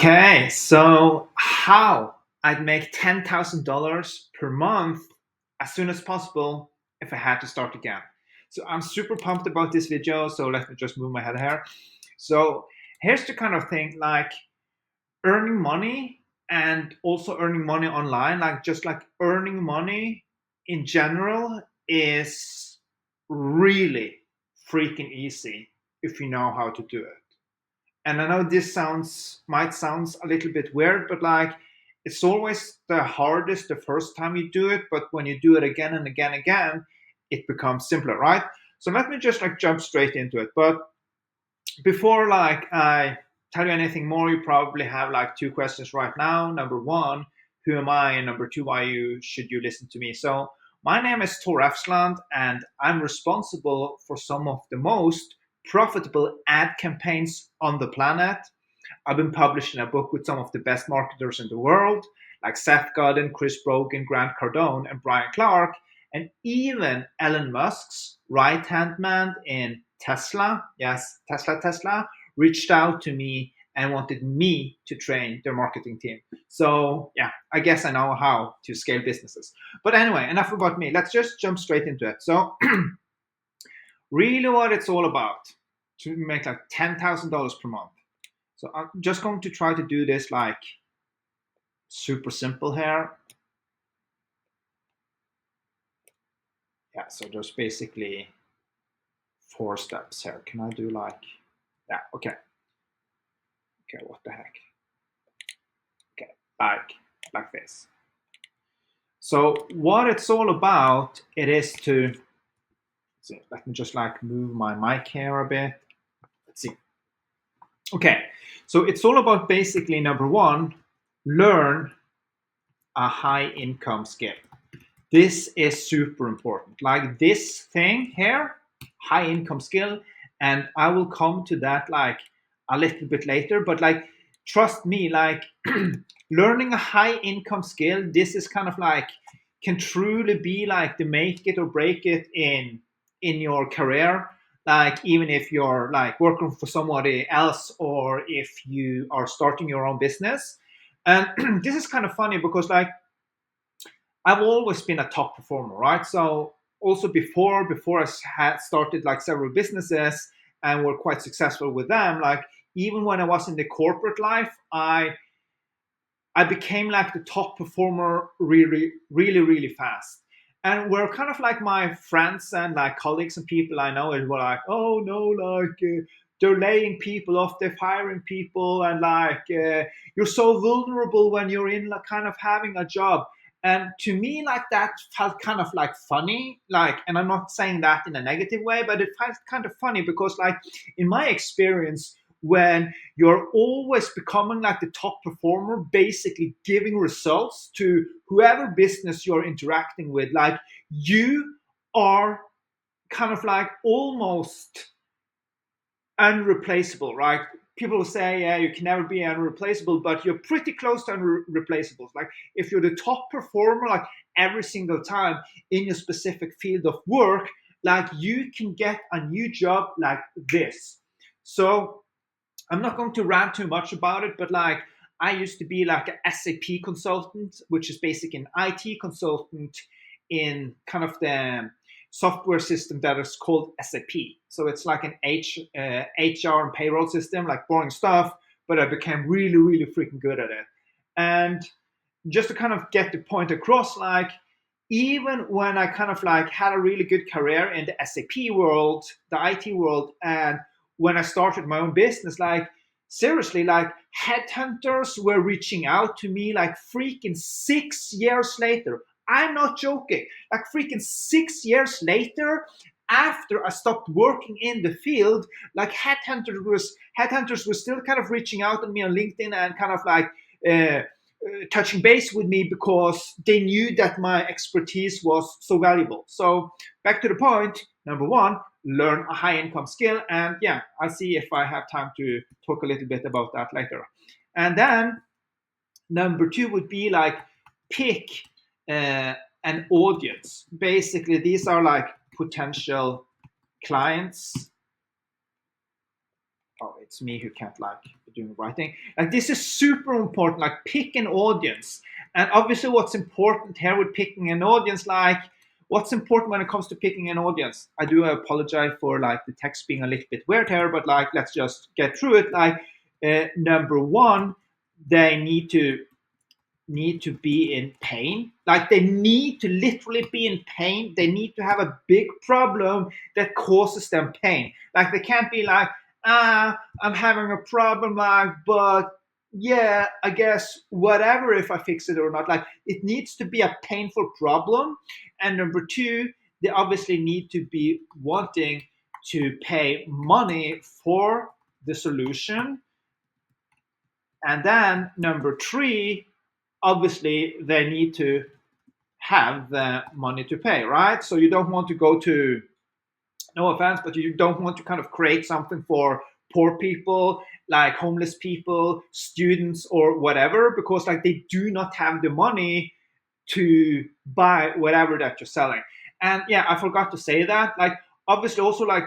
Okay, so how I'd make $10,000 per month as soon as possible if I had to start again. So I'm super pumped about this video. So let me just move my head here. So here's the kind of thing, like earning money and also earning money online, like just like earning money in general is really freaking easy if you know how to do it. And I know this might sound a little bit weird, but like it's always the hardest the first time you do it, but when you do it again and again, it becomes simpler, right? So let me just like jump straight into it. But before like I tell you anything more, you probably have like two questions right now. Number one, who am I? And number two, why should you listen to me? So my name is Tor Efsland, and I'm responsible for some of the most profitable ad campaigns on the planet. I've been published in a book with some of the best marketers in the world, like Seth Godin, Chris Brogan, Grant Cardone, and Brian Clark, and even Elon Musk's right-hand man in Tesla, yes, Tesla, reached out to me and wanted me to train their marketing team. So yeah, I guess I know how to scale businesses. But anyway, enough about me. Let's just jump straight into it. So really what it's all about, to make like $10,000 per month. So I'm just going to try to do this like super simple here. Yeah, so there's basically 4 steps here. Can I do like, yeah, okay. Okay, what the heck? Okay, like this. So what it's all about, it is to, see, let me just like move my mic here a bit. Let's see. Okay, so it's all about basically number one, learn a high income skill. This is super important. Like this thing here, high income skill, and I will come to that like a little bit later, but like trust me, like learning a high income skill, this is kind of like can truly be like the make it or break it in your career. Like even if you're like working for somebody else or if you are starting your own business. And this is kind of funny because like I've always been a top performer, right? So also before I had started like several businesses and were quite successful with them, like even when I was in the corporate life, I became like the top performer really fast. And we're kind of like my friends and like colleagues and people I know and were like, oh no, like they're laying people off, they're firing people, and like you're so vulnerable when you're in like kind of having a job. And to me, like that felt kind of like funny, like, and I'm not saying that in a negative way, but it felt kind of funny because, like, in my experience, when you're always becoming like the top performer, basically giving results to whoever business you're interacting with, like you are kind of like almost unreplaceable, right? People will say, yeah, you can never be unreplaceable, but you're pretty close to unreplaceable. Like if you're the top performer, like every single time in your specific field of work, like you can get a new job like this. So I'm not going to rant too much about it, but like I used to be like an SAP consultant, which is basically an IT consultant in kind of the software system that is called SAP. So it's like an HR and payroll system, like boring stuff, but I became really freaking good at it. And just to kind of get the point across, like even when I kind of like had a really good career in the SAP world, the IT world, and when I started my own business, like seriously, like headhunters were reaching out to me like freaking 6 years later. I'm not joking. Like freaking 6 years later, after I stopped working in the field, like headhunters were still kind of reaching out on me on LinkedIn and kind of like touching base with me because they knew that my expertise was so valuable. So back to the point, number one, learn a high income skill. And yeah, I'll see if I have time to talk a little bit about that later. And then number two would be like pick an audience. Basically, these are like potential clients. Oh, it's me who can't like doing the right thing. Like this is super important. Like pick an audience, and obviously, what's important here with picking an audience, like what's important when it comes to picking an audience. I do apologize for like the text being a little bit weird here, but like let's just get through it. Like number one, they need to be in pain. Like they need to literally be in pain. They need to have a big problem that causes them pain. Like they can't be like, I'm having a problem, like, but yeah, I guess whatever if I fix it or not. Like it needs to be a painful problem. And number two, they obviously need to be wanting to pay money for the solution. And then number three, obviously they need to have the money to pay, right? So you don't want to go to, no offense, but you don't want to kind of create something for poor people, like homeless people, students, or whatever, because like they do not have the money to buy whatever that you're selling. And yeah, I forgot to say that. Like obviously also like,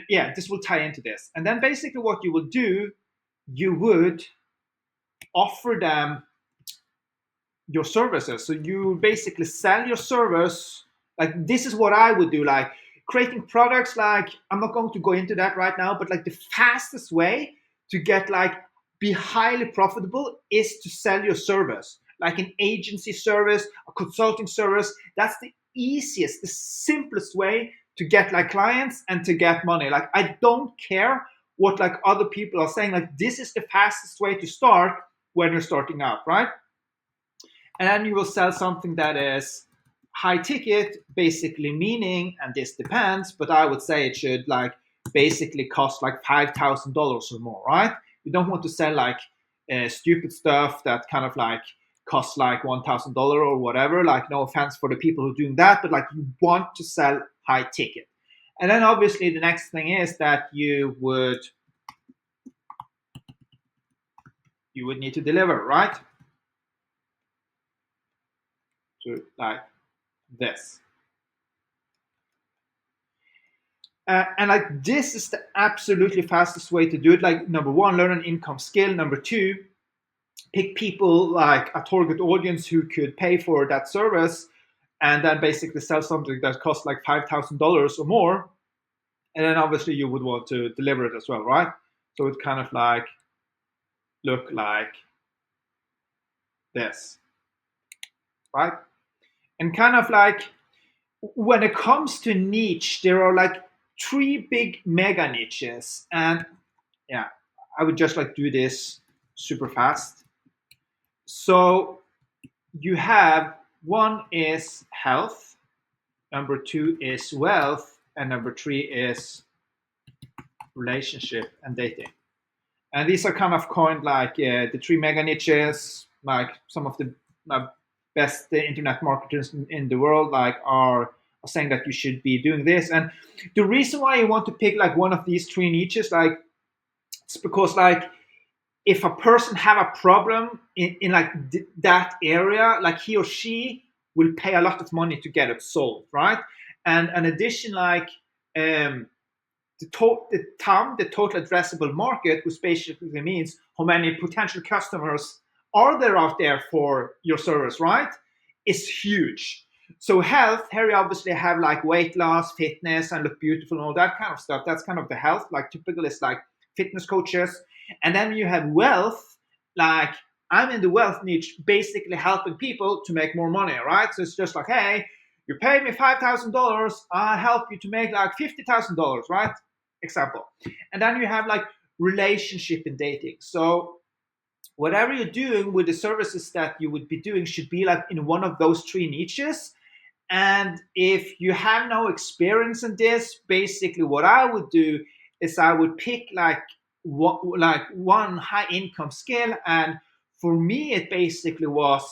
yeah, this will tie into this. And then basically what you will do, you would offer them your services. So you basically sell your service. Like this is what I would do, like creating products. Like I'm not going to go into that right now, but like the fastest way to get like be highly profitable is to sell your service, like an agency service, a consulting service. That's the easiest, the simplest way to get like clients and to get money. Like I don't care what like other people are saying. Like this is the fastest way to start when you're starting out, right? And then you will sell something that is high ticket, basically meaning, and this depends, but I would say it should like basically cost like $5,000 or more, right? You don't want to sell like stupid stuff that kind of like costs like $1,000 or whatever. Like no offense for the people who are doing that, but like you want to sell high ticket. And then obviously the next thing is that you would need to deliver, right? So like this. And like this is the absolutely fastest way to do it. Like number one, learn an income skill. Number two, pick people like a target audience who could pay for that service, and then basically sell something that costs like $5,000 or more. And then obviously you would want to deliver it as well, right? So it kind of like look like this, right? And kind of like when it comes to niche, there are like three big mega niches. And yeah, I would just like do this super fast. So you have one is health, number two is wealth, and number three is relationship and dating. And these are kind of coined like the three mega niches. Like some of the best internet marketers in the world like are saying that you should be doing this. And the reason why you want to pick like one of these three niches, like it's because like if a person have a problem in like that area, like he or she will pay a lot of money to get it solved, right? And in addition, like the TAM, the total addressable market, which basically means how many potential customers are there out there for your service, right? Is huge. So health, here you obviously have like weight loss, fitness, and look beautiful and all that kind of stuff. That's kind of the health. Like typical is like fitness coaches. And then you have wealth, like I'm in the wealth niche, basically helping people to make more money, right? So it's just like, hey, you pay me $5,000, I'll help you to make like $50,000, right? Example. And then you have like relationship and dating. So whatever you're doing with the services that you would be doing should be like in one of those three niches. And if you have no experience in this, basically what I would do is I would pick like one high income skill. And for me, it basically was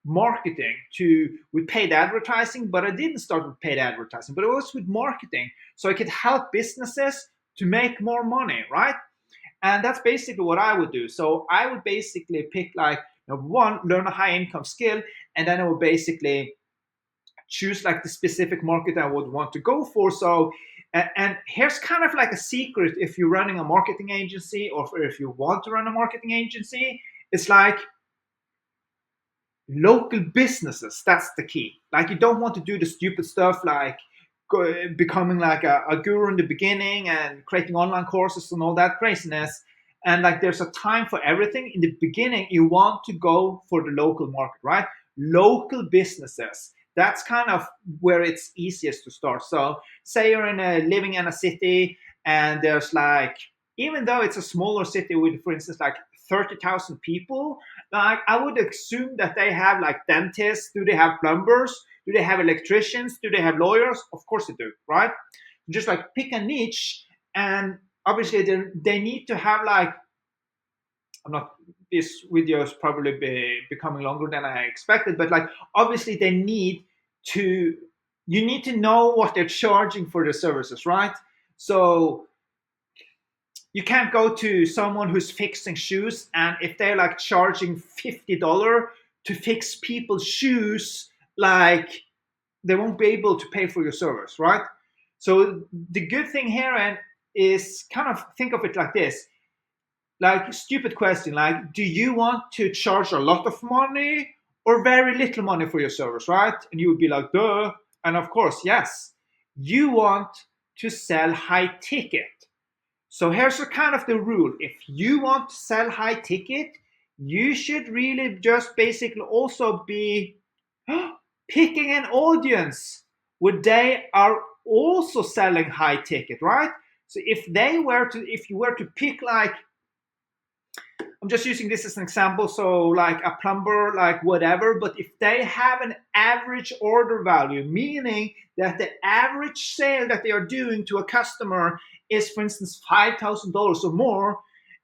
marketing to with paid advertising, but I didn't start with paid advertising, but it was with marketing. So I could help businesses to make more money, right? And that's basically what I would do. So I would basically pick like number one, learn a high income skill, and then I would basically choose like the specific market I would want to go for. So And here's kind of like a secret if you're running a marketing agency or if you want to run a marketing agency. It's like local businesses. That's the key. Like, you don't want to do the stupid stuff like becoming like a guru in the beginning and creating online courses and all that craziness. And like, there's a time for everything. In the beginning, you want to go for the local market, right? Local businesses. That's kind of where it's easiest to start. So say you're living in a city, and there's like, even though it's a smaller city with, for instance, like 30,000 people, like, I would assume that they have like dentists. Do they have plumbers? Do they have electricians? Do they have lawyers? Of course they do, right? Just like pick a niche, and obviously they need to have like, I'm not, this video is probably becoming longer than I expected, but like, obviously they need to, you need to know what they're charging for the services, right? So you can't go to someone who's fixing shoes, and if they're like charging $50 to fix people's shoes, like, they won't be able to pay for your service, right? So the good thing here and is kind of think of it like this. Like, stupid question, like, do you want to charge a lot of money or very little money for your service, right? And you would be like, duh. And of course, yes, you want to sell high ticket. So here's a kind of the rule. If you want to sell high ticket, you should really just basically also be picking an audience where they are also selling high ticket, right? So if you were to pick, like, I'm just using this as an example, so like a plumber, like whatever, but if they have an average order value, meaning that the average sale that they are doing to a customer is, for instance, $5,000 or more,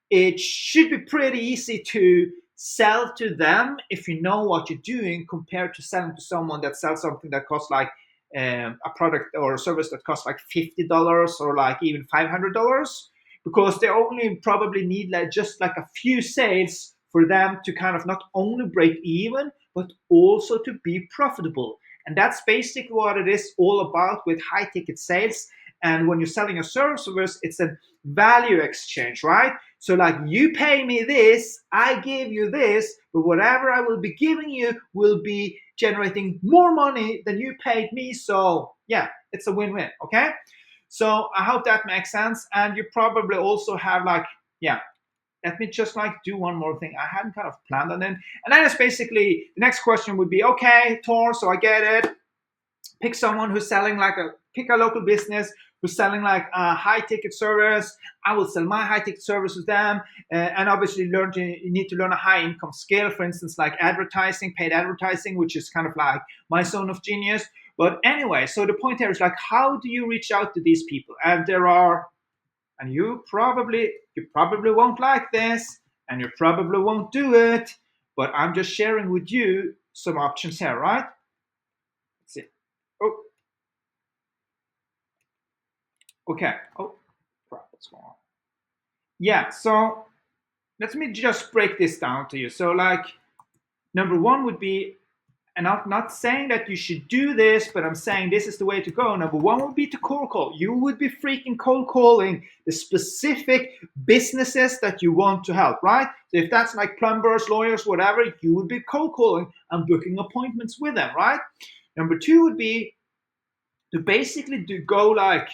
it should be pretty easy to sell to them if you know what you're doing, compared to selling to someone that sells something that costs like a product or a service that costs like $50 or like even $500, because they only probably need like just like a few sales for them to kind of not only break even but also to be profitable. And that's basically what it is all about with high ticket sales. And when you're selling a service, it's a value exchange, right? So like, you pay me this, I give you this, but whatever I will be giving you will be generating more money than you paid me. So yeah, it's a win-win. Okay. So I hope that makes sense. And you probably also have like, yeah, let me just like do one more thing. I hadn't kind of planned on it. And then it's basically, the next question would be, okay, Tor, so I get it. Pick someone who's selling like pick a local business who's selling like a high ticket service. I will sell my high ticket service with them. And obviously you need to learn a high income skill, for instance, like advertising, paid advertising, which is kind of like my zone of genius. But anyway, so the point here is like, how do you reach out to these people? And there are, and you probably won't like this, and you probably won't do it, but I'm just sharing with you some options here, right? Let's see. Oh, okay. Oh, crap, what's going on? Yeah, so let me just break this down to you. So like, number one would be, and I'm not saying that you should do this, but I'm saying this is the way to go. Number one would be to cold call. You would be freaking cold calling the specific businesses that you want to help, right? So if that's like plumbers, lawyers, whatever, you would be cold calling and booking appointments with them, right? Number two would be to basically go like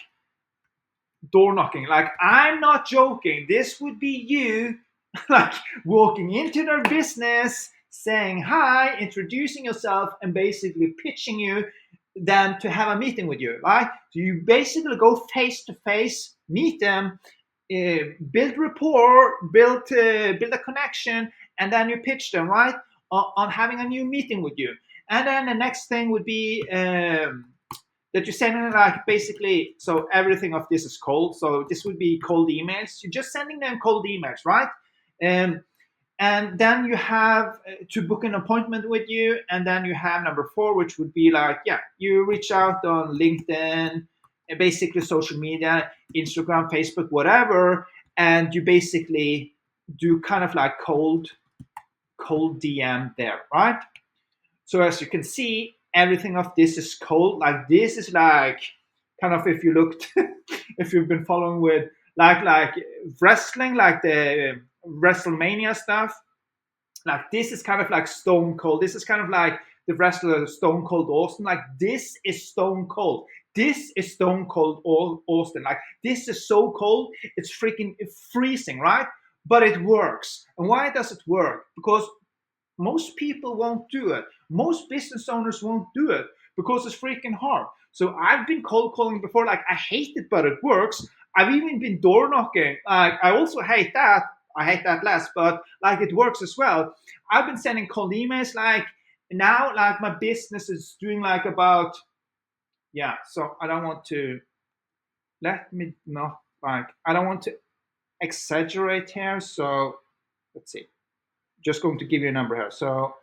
door knocking. Like, I'm not joking. This would be you like walking into their business, saying hi, introducing yourself, and basically pitching you them to have a meeting with you, right? So you basically go face to face, meet them, build rapport, build a connection, and then you pitch them, right, on having a new meeting with you. And then the next thing would be that you're sending like basically, so everything of this is cold. So this would be cold emails. You're just sending them cold emails, right? And then you have to book an appointment with you. And then you have number four, which would be like, yeah, you reach out on LinkedIn, basically social media, Instagram, Facebook, whatever. And you basically do kind of like cold DM there, right? So as you can see, everything of this is cold. Like, this is like kind of, if you looked, if you've been following with like wrestling, like the WrestleMania stuff, like this is kind of like Stone Cold. This is kind of like the wrestler Stone Cold Austin. Like this is Stone Cold. This is Stone Cold Austin. Like this is so cold, it's freaking freezing, right? But it works. And why does it work? Because most people won't do it. Most business owners won't do it because it's freaking hard. So I've been cold calling before. Like I hate it, but it works. I've even been door knocking. Like I also hate that. I hate that less, but like it works as well. I've been sending cold emails. Like now, like my business is doing like about, yeah. So I don't want to, let me not, like I don't want to exaggerate here. So let's see. Just going to give you a number here. So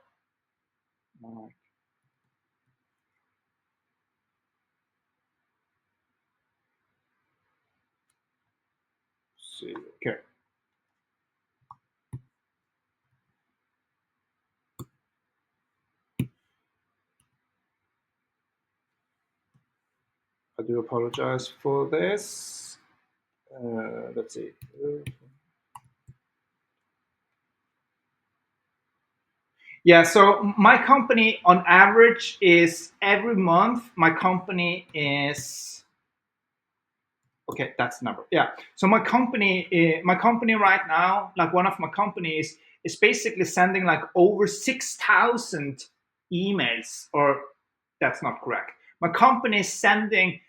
see. Okay. I do apologize for this. Let's see. Yeah, so my company on average is every month, my company is, okay, that's the number. Yeah. So my company right now, like one of my companies is basically sending like over 6,000 emails, or that's not correct. My company is sending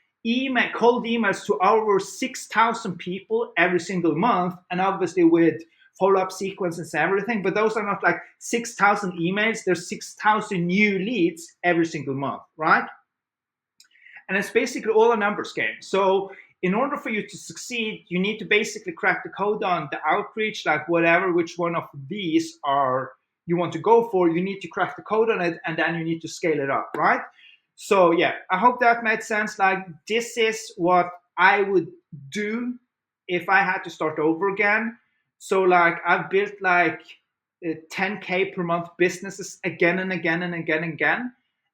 cold emails to over 6,000 people every single month, and obviously with follow-up sequences and everything. But those are not like 6,000 emails. There's 6,000 new leads every single month, right? And it's basically all a numbers game. So in order for you to succeed, you need to basically crack the code on the outreach, like whatever, which one of these are you want to go for. You need to crack the code on it, and then you need to scale it up, right? So yeah, I hope that made sense. Like this is what I would do if I had to start over again. So like I've built like 10K per month businesses again and again and again and again,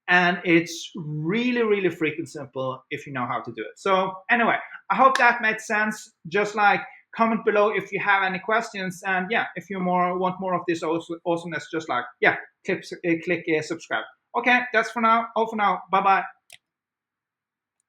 and it's really really freaking simple if you know how to do it. So anyway, I hope that made sense. Just like comment below if you have any questions, and yeah, if you want more of this awesomeness, just like yeah, click subscribe. Okay, that's for now. All for now. Bye bye.